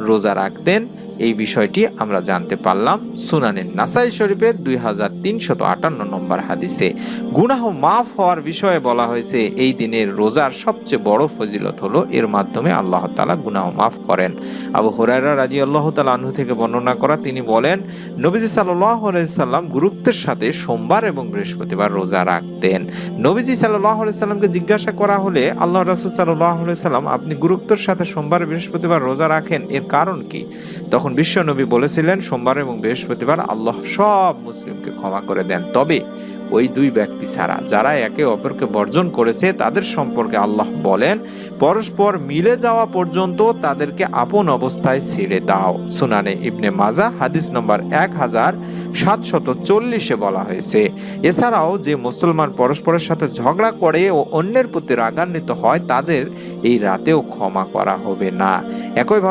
রোজা রাখতেন, এই বিষয়টি আমরা জানতে পারলাম সুনানে নাসাই শরীফের 2358 নম্বর হাদিসে। গুনাহ মাফ হওয়ার বিষয়ে বলা হয়েছে এই দিনের রোজার সবচেয়ে বড় ফজিলত হলো এর মাধ্যমে আল্লাহ তাআলা গুনাহ মাফ করেন। আবু হুরায়রা রাদিয়াল্লাহু তাআলা আনহু থেকে বর্ণনা করা, তিনি বলেন, নবীজি সাল্লাল্লাহু আলাইহি সাল্লাম গুরুত্বের সাথে সোমবার এবং বৃহস্পতিবার রোজা রাখতেন। নবীজি সাল্লাল্লাহু আলাইহি সাল্লামকে জিজ্ঞাসা করা হলে, আল্লাহ রাসূল সাল্লাল্লাহু আলাইহি সাল্লাম, আপনি গুরুত্বের সাথে সোমবার বৃহস্পতিবার রোজা রাখেন, এর কারণ কি? তখন বিশ্ব নবী বলেছিলেন, সোমবার এবং বৃহস্পতিবার আল্লাহ সব মুসলিমকে ক্ষমা করে দেন, তবে ওই দুই ব্যক্তি ছাড়া যারা একে অপরকে বর্জন করেছে তাদের সম্পর্কে আল্লাহ বলেন, পরস্পর মিলে যাওয়া পর্যন্ত তাদেরকে আপন অবস্থায় ছেড়ে দাও। সুনানে ইবনে মাজাহ হাদিস নম্বর 1740 বলা হয়েছে। এছাড়াও যে মুসলমান পরস্পরের সাথে ঝগড়া করে ও অন্যের প্রতি রাগান্বিত হয় তাদের এই রাতেও ক্ষমা করা হবে না। একইভাবে